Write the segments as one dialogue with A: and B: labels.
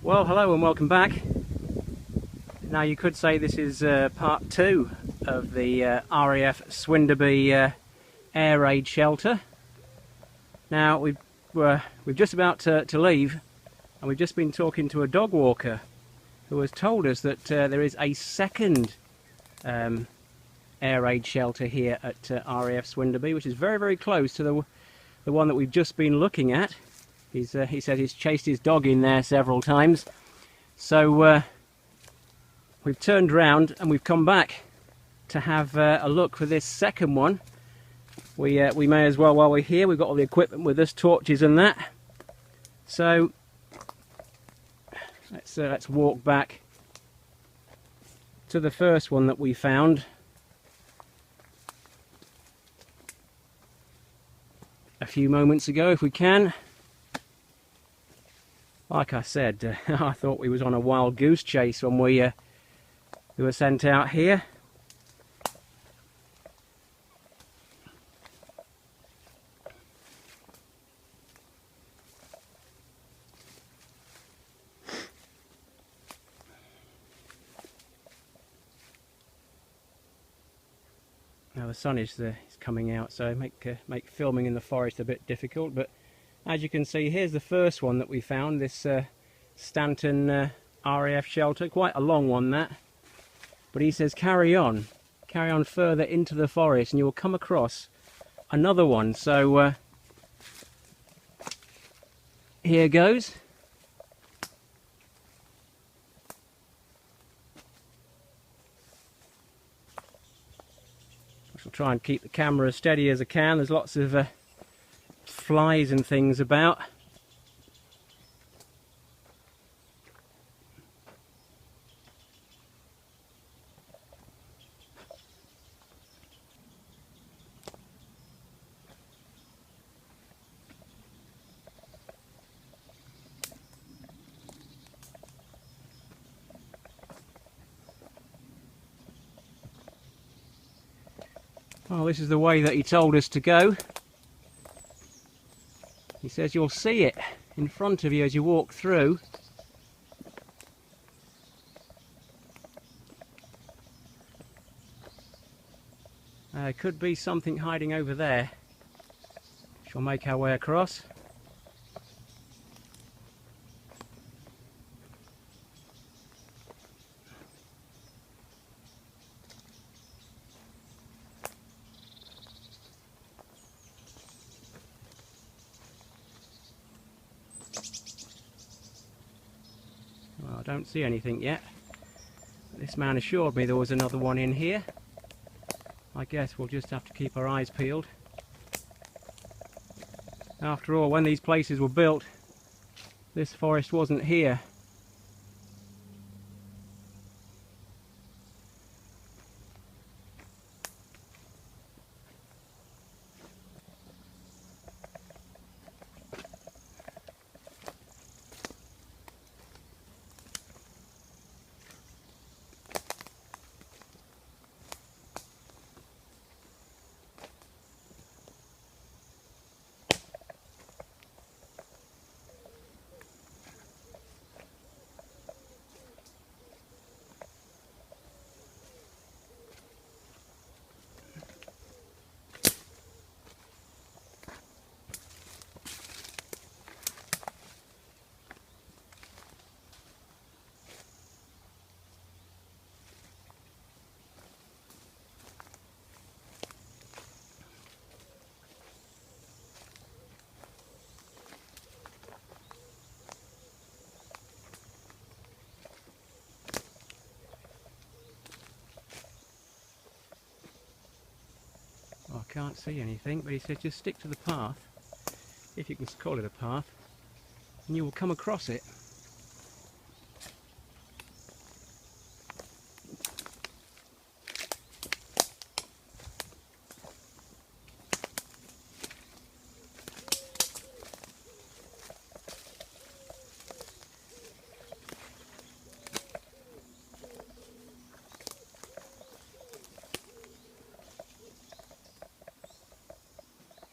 A: Well, hello and welcome back. Now you could say this is part 2 of the RAF Swinderby air raid shelter. Now we've just about to leave, and we've just been talking to a dog walker who has told us that there is a second air raid shelter here at RAF Swinderby, which is very, very close to the one that we've just been looking at. He said he's chased his dog in there several times. So we've turned round and we've come back to have a look for this second one. We may as well, while we're here, we've got all the equipment with us, torches and that. So let's walk back to the first one that we found a few moments ago, if we can. Like I said, I thought we was on a wild goose chase when we were sent out here. Now the sun is coming out, so make filming in the forest a bit difficult, but as you can see, here's the first one that we found, this Stanton RAF shelter, quite a long one that, but he says carry on further into the forest and you will come across another one. So here goes. I shall try and keep the camera as steady as I can. There's lots of flies and things about. Well, this is the way that he told us to go. He says you'll see it in front of you as you walk through. There could be something hiding over there. Shall make our way across. Well, I don't see anything yet. This man assured me there was another one in here. I guess we'll just have to keep our eyes peeled. After all, when these places were built, this forest wasn't here. I can't see anything, but he said just stick to the path, if you can call it a path, and you will come across it.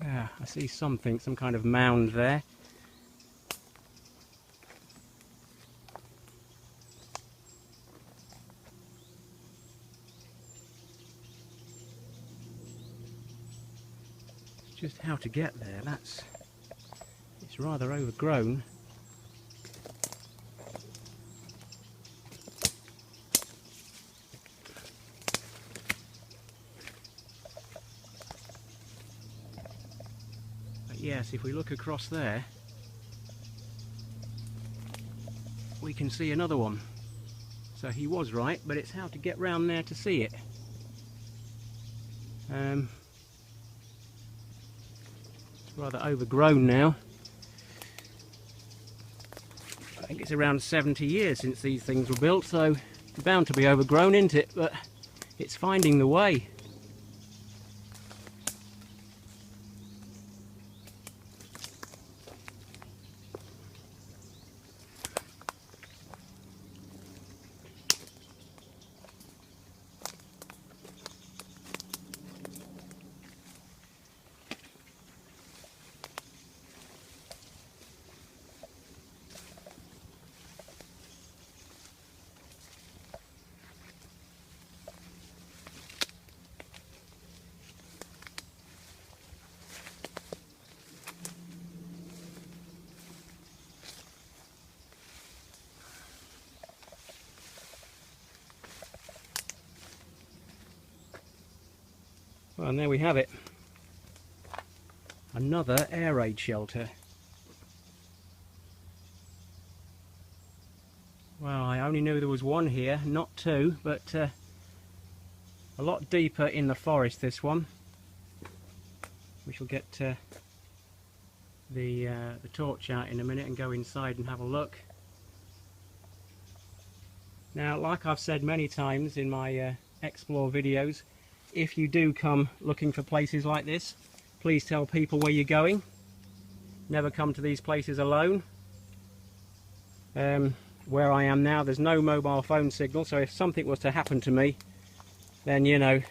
A: Yeah, I see something, some kind of mound there. just how to get there. It's rather overgrown. But yes, if we look across there, we can see another one. So he was right, but it's how to get round there to see it. It's rather overgrown now. I think it's around 70 years since these things were built, so it's bound to be overgrown, isn't it? But it's finding the way. Well, and there we have it. Another air raid shelter. Well, I only knew there was one here, not two, but a lot deeper in the forest, this one. We shall get the torch out in a minute and go inside and have a look. Now, like I've said many times in my explore videos, if you do come looking for places like this, please tell people where you're going. Never come to these places alone. Where I am now, there's no mobile phone signal, so if something was to happen to me, then, you know,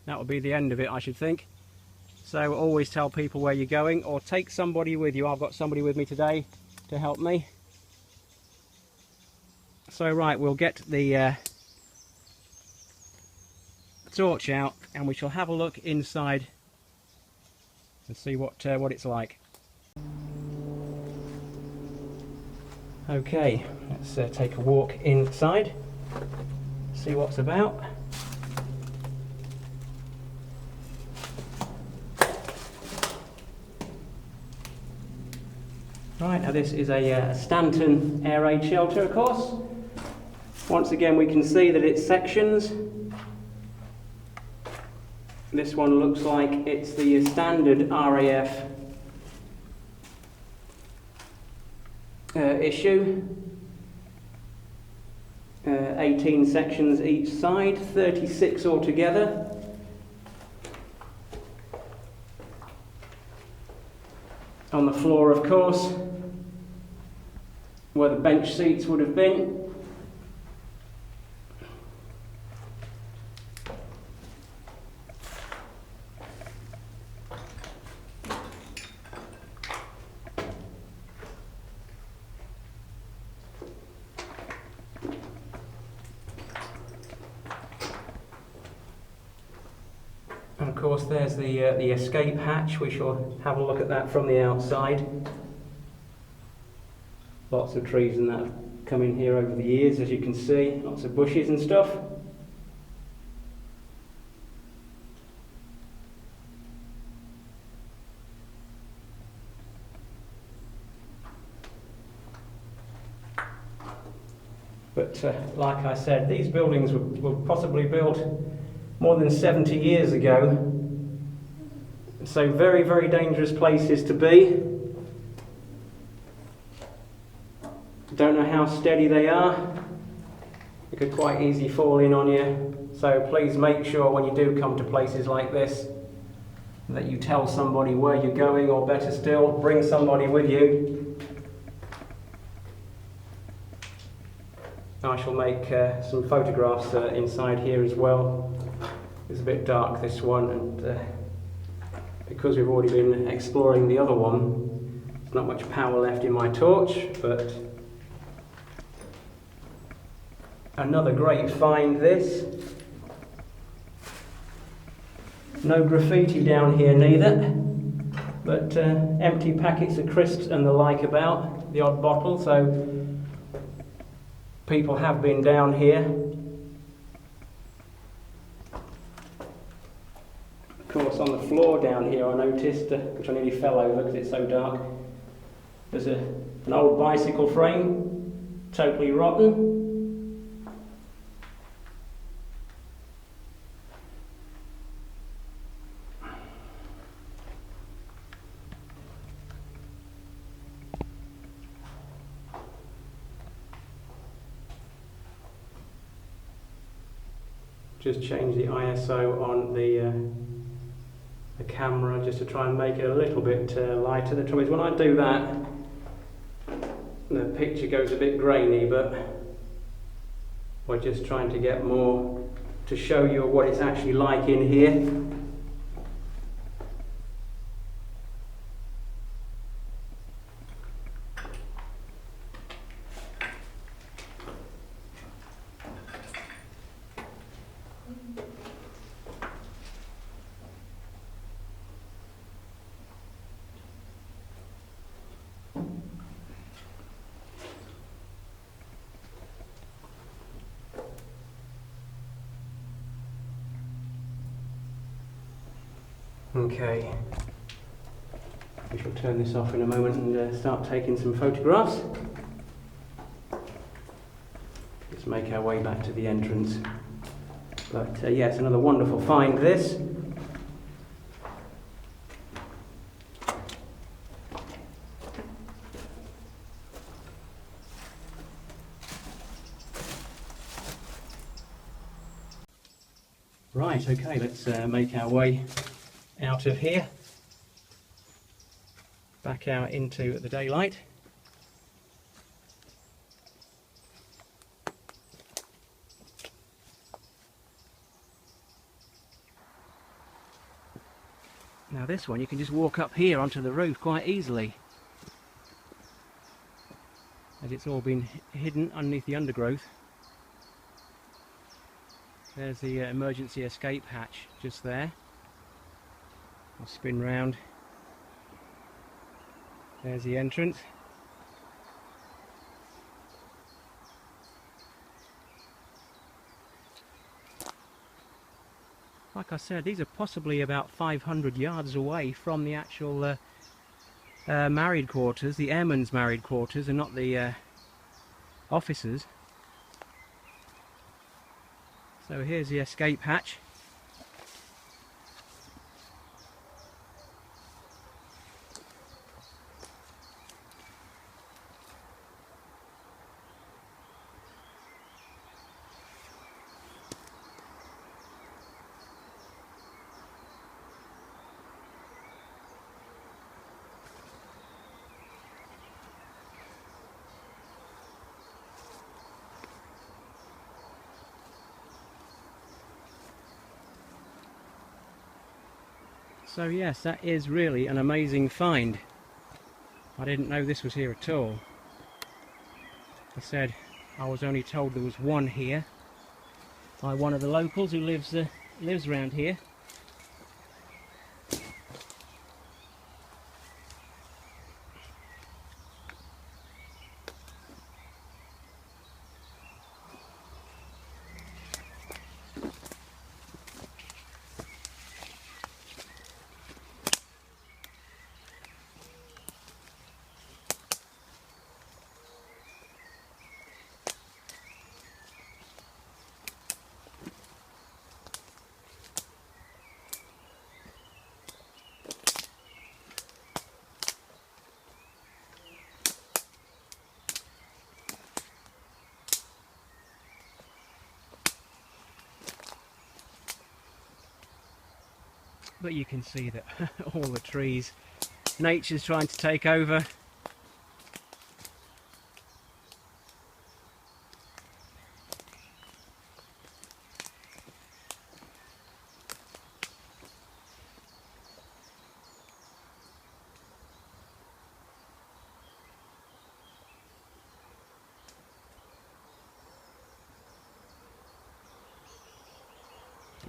A: that would be the end of it, I should think. So always tell people where you're going, or take somebody with you. I've got somebody with me today to help me. So right, we'll get the torch out and we shall have a look inside and see what it's like. Okay, let's take a walk inside, see what's about. Right, now this is a Stanton air raid shelter, of course. Once again we can see that it's sections. This one looks like it's the standard RAF issue. 18 sections each side, 36 altogether. On the floor, of course, where the bench seats would have been. And of course there's the escape hatch. We shall have a look at that from the outside. Lots of trees and that have come in here over the years, as you can see. Lots of bushes and stuff. But like I said, these buildings were possibly built more than 70 years ago. So very, very dangerous places to be. Don't know how steady they are. They could quite easily fall in on you. So please make sure when you do come to places like this that you tell somebody where you're going, or better still, bring somebody with you. I shall make some photographs inside here as well. It's a bit dark, this one, and because we've already been exploring the other one, there's not much power left in my torch, but another great find, this. No graffiti down here neither. but empty packets of crisps and the like about, the odd bottle, so people have been down here. Of course, on the floor down here I noticed, which I nearly fell over because it's so dark, there's an old bicycle frame, totally rotten. Just change the ISO on the camera just to try and make it a little bit lighter. The trouble is when I do that, the picture goes a bit grainy, but we're just trying to get more to show you what it's actually like in here. Okay, we shall turn this off in a moment and start taking some photographs. Let's make our way back to the entrance. But yes, another wonderful find this. Right, okay, let's make our way out of here, back out into the daylight. Now this one you can just walk up here onto the roof quite easily, as it's all been hidden underneath the undergrowth. There's the emergency escape hatch just there. I'll spin round. There's the entrance. Like I said, these are possibly about 500 yards away from the actual married quarters, the airmen's married quarters, and not the officers'. So here's the escape hatch. So yes, that is really an amazing find. I didn't know this was here at all. I said I was only told there was one here by one of the locals who lives around here. But you can see that all the trees, nature's trying to take over.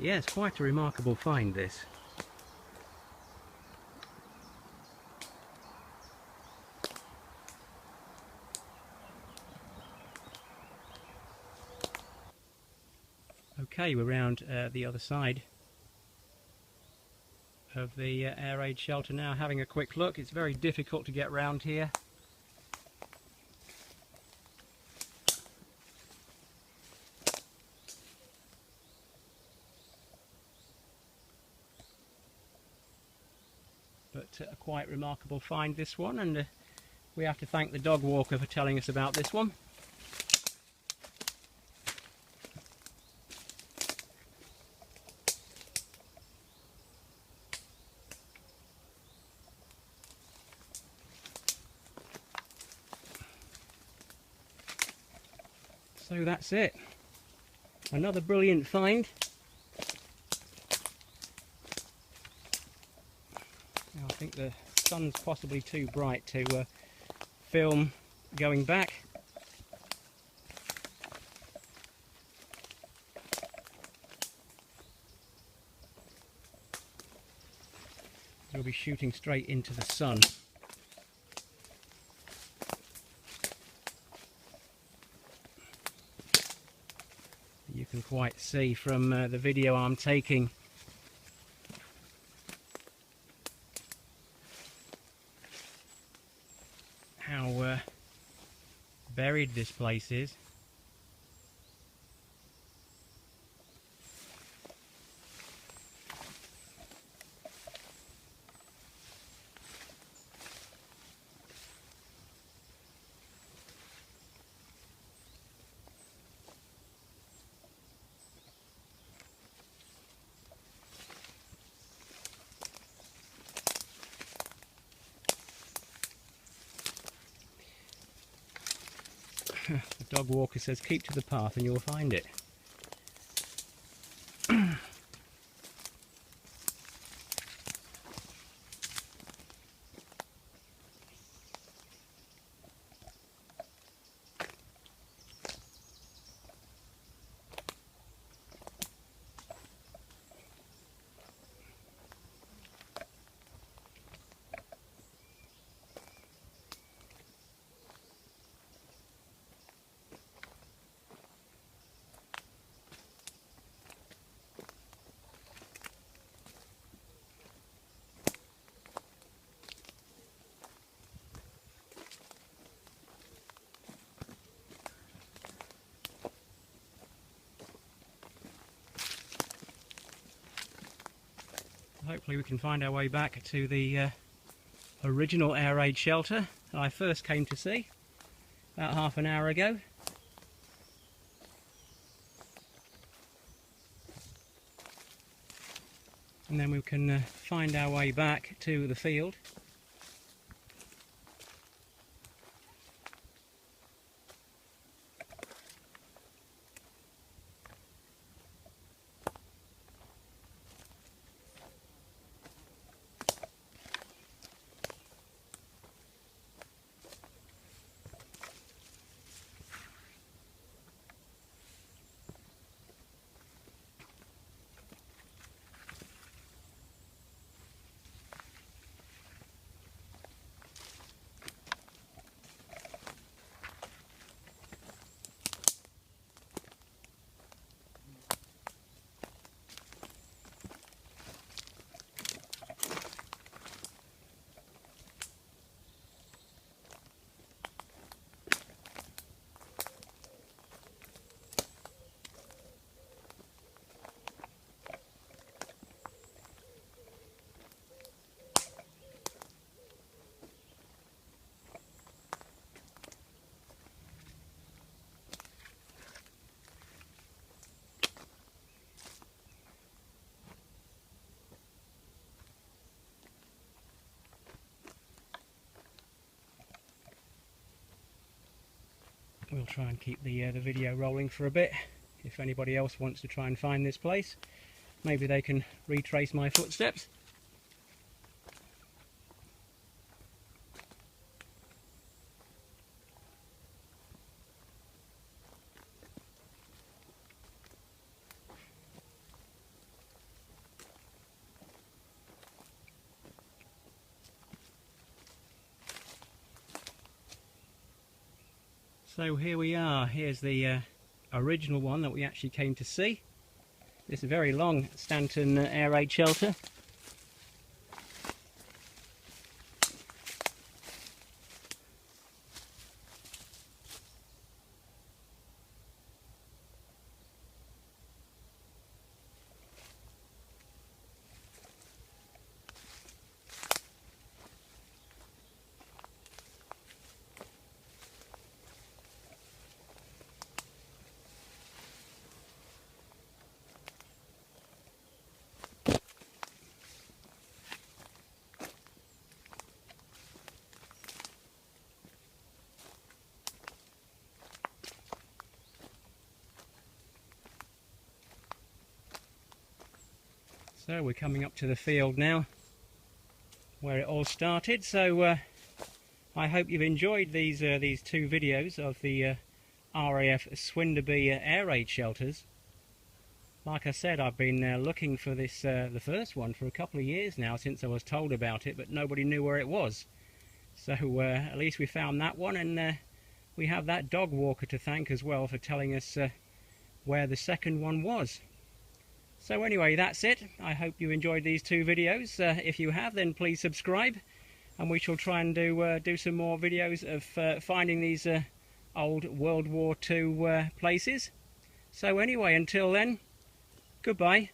A: Yes, quite a remarkable find this. Okay, we're round the other side of the air raid shelter now, having a quick look. It's very difficult to get round here. But a quite remarkable find, this one, and we have to thank the dog walker for telling us about this one. So that's it. Another brilliant find. Now, I think the sun's possibly too bright to film going back. We'll be shooting straight into the sun. You can quite see from the video I'm taking how buried this place is. The dog walker says keep to the path and you'll find it. Hopefully we can find our way back to the original air raid shelter that I first came to see about half an hour ago. And then we can find our way back to the field. We'll try and keep the video rolling for a bit. If anybody else wants to try and find this place, maybe they can retrace my footsteps. So here we are. Here's the original one that we actually came to see. this very long Stanton air raid shelter. So we're coming up to the field now where it all started. So I hope you've enjoyed these two videos of the RAF Swinderby air raid shelters. Like I said, I've been looking for this the first one for a couple of years now since I was told about it, but nobody knew where it was. So at least we found that one, and we have that dog walker to thank as well for telling us where the second one was. So anyway, that's it. I hope you enjoyed these two videos. If you have, then please subscribe, and we shall try and do some more videos of finding these old World War II places. So anyway, until then, goodbye.